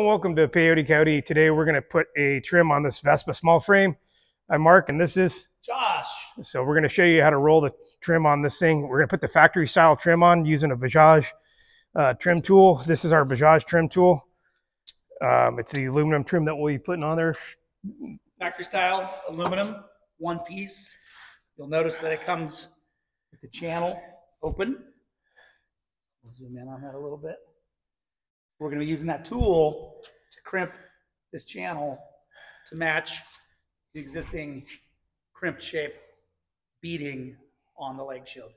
welcome to Peyote Coyote. Today we're going to put a trim on this Vespa small frame. I'm Mark and this is Josh. So we're going to show you how to roll the trim on this thing. We're going to put the factory style trim on using a Bajaj trim tool. This is our Bajaj trim tool. It's the aluminum trim that we'll be putting on there. Factory style aluminum, one piece. You'll notice that it comes with the channel open. We'll zoom in on that a little bit. We're going to be using that tool to crimp this channel to match the existing crimped shape beading on the leg shield.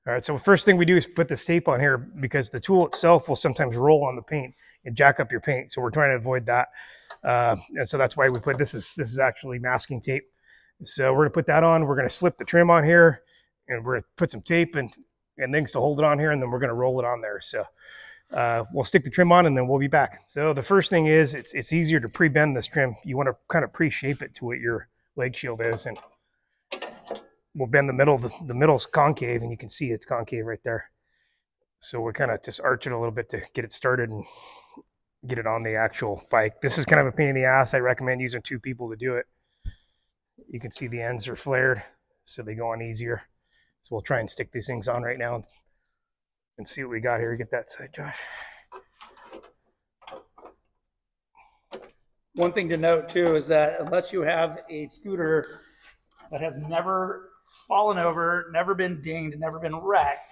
All right, so the first thing we do is put this tape on here because the tool itself will sometimes roll on the paint and jack up your paint. So we're trying to avoid that. And so that's why we put this is actually masking tape. So we're gonna put that on. We're gonna slip the trim on here and we're gonna put some tape and things to hold it on here, and then we're gonna roll it on there. So we'll stick the trim on and then we'll be back. So the first thing is it's easier to pre-bend this trim. You want to kind of pre-shape it to what your leg shield is, and we'll bend the middle. The middle's concave and you can see it's concave right there. So we'll kind of just arch it a little bit to get it started and get it on the actual bike. This is kind of a pain in the ass. I recommend using two people to do it. You can see the ends are flared, so they go on easier. So we'll try and stick these things on right now and see what we got here. Get that side, Josh. One thing to note too is that unless you have a scooter that has never fallen over, never been dinged, never been wrecked,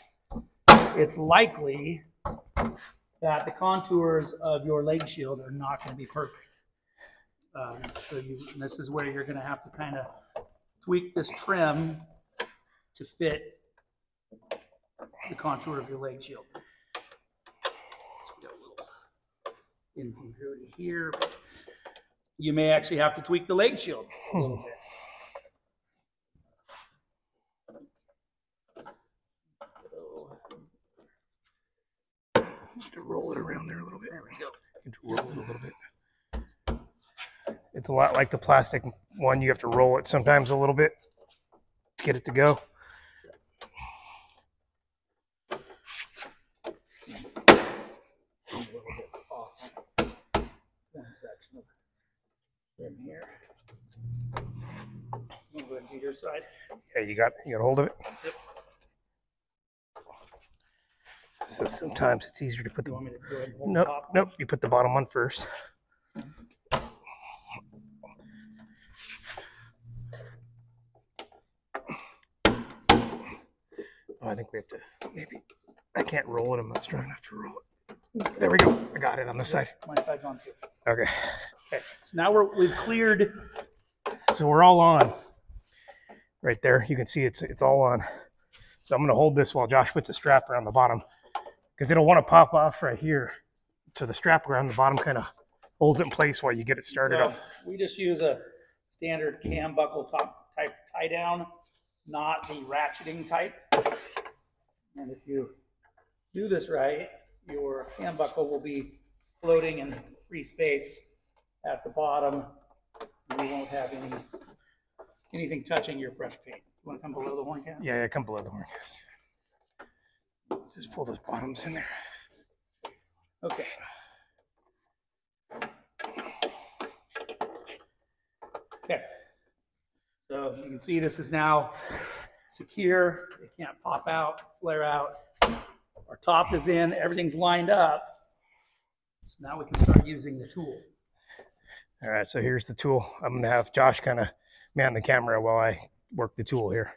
it's likely that the contours of your leg shield are not going to be perfect. This is where you're going to have to kind of tweak this trim to fit the contour of your leg shield. So we got a little incongruity here. You may actually have to tweak the leg shield a little bit. To roll it around there a little bit. There we go. And to roll it a little bit. It's a lot like the plastic one. You have to roll it sometimes a little bit to get it to go. A little bit off one section of trim here. I'll go ahead and do your side. Yeah, you got hold of it. Yep. So sometimes it's easier to put the. You want me to go ahead and hold Nope, the top? nope. You put the bottom one first. Oh, I think we have to maybe. I can't roll it. I'm not strong enough to roll it. There we go. I got it on this side. My side's on too. Okay. Okay. So now we've cleared. So we're all on. Right there, you can see it's all on. So I'm going to hold this while Josh puts a strap around the bottom, because it'll want to pop off right here. So the strap around the bottom kind of holds it in place while you get it started up. We just use a standard cam buckle type tie down, not the ratcheting type. And if you do this right, your cam buckle will be floating in free space at the bottom. And you won't have anything touching your fresh paint. You want to come below the horn cast? Yeah, come below the horn cast. Just pull those bottoms in there. Okay. Okay. So you can see this is now secure. It can't pop out, flare out. Our top is in, everything's lined up. So now we can start using the tool. All right, so here's the tool. I'm going to have Josh kind of man the camera while I work the tool here.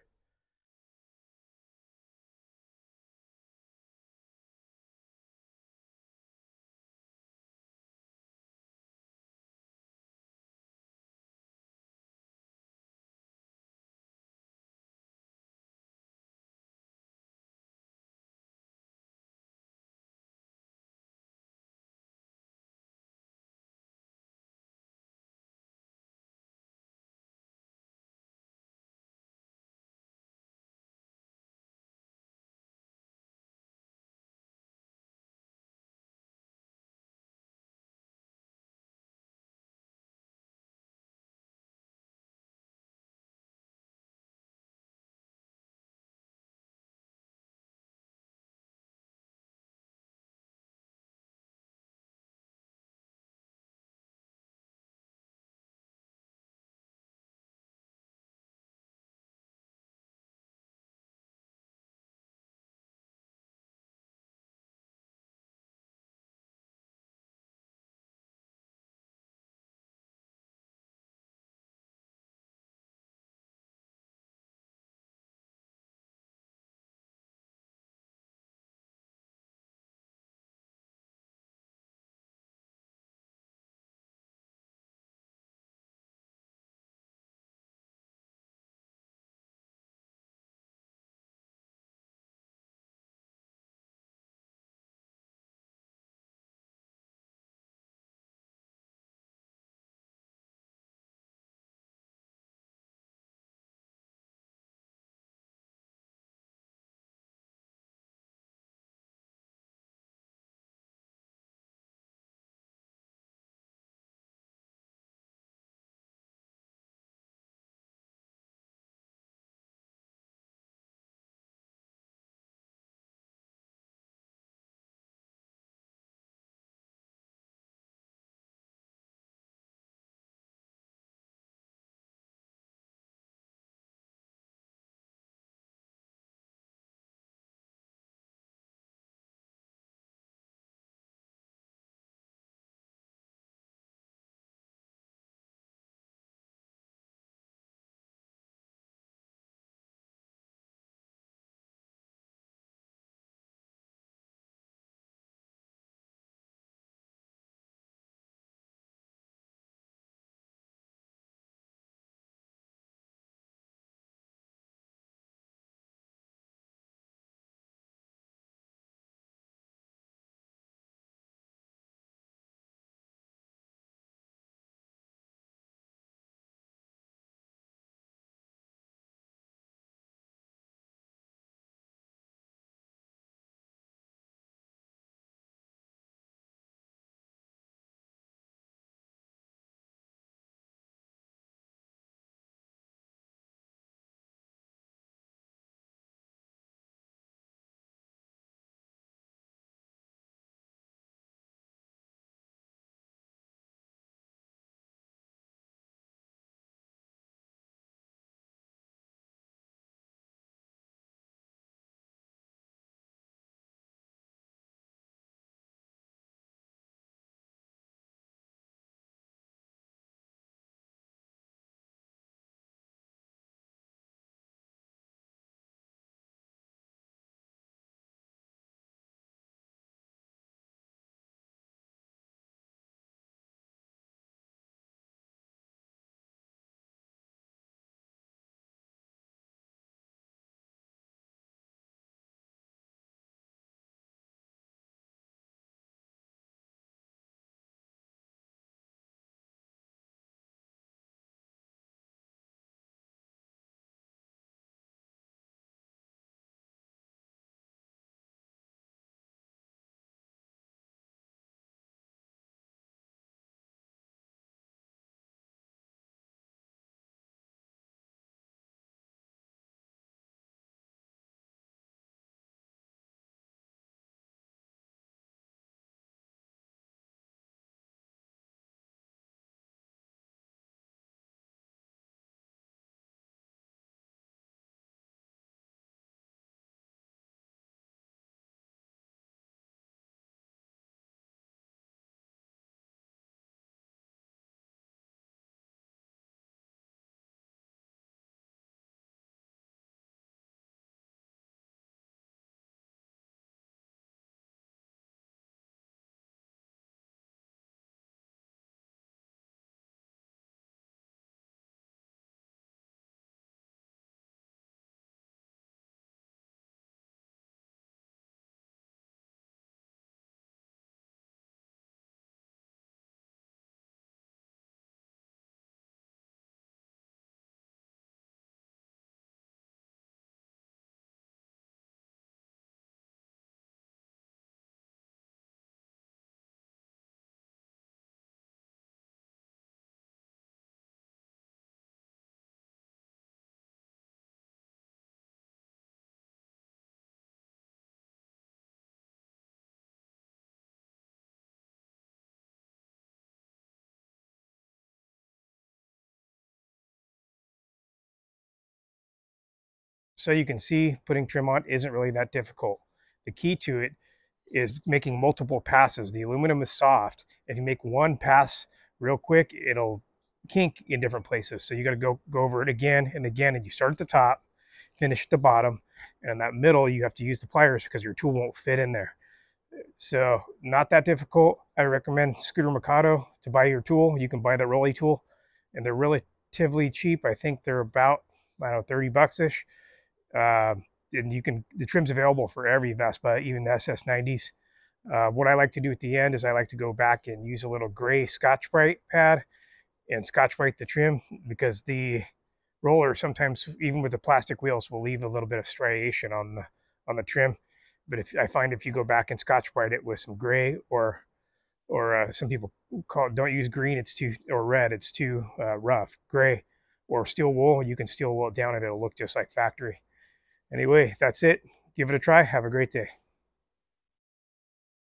so you can see, putting trim on isn't really that difficult. The key to it is making multiple passes. The aluminum is soft. If you make one pass real quick, it'll kink in different places. So you got to go over it again and again, and you start at the top, finish at the bottom, and that middle you have to use the pliers because your tool won't fit in there. So not that difficult. I recommend Scooter Mikado to buy your tool. You can buy the Rolly tool, and they're relatively cheap. I think they're about, I don't know, 30 bucks ish. And you can, the trim's available for every Vespa, even the SS90s. What I like to do at the end is I like to go back and use a little gray Scotch-Brite pad and Scotch-Brite the trim, because the roller sometimes, even with the plastic wheels, will leave a little bit of striation on the trim. But if I find, if you go back and Scotch-Brite it with some gray, or some people call it, don't use green, it's too, or red, it's too rough. Gray or steel wool, you can steel wool it down and it'll look just like factory. Anyway, that's it. Give it a try. Have a great day.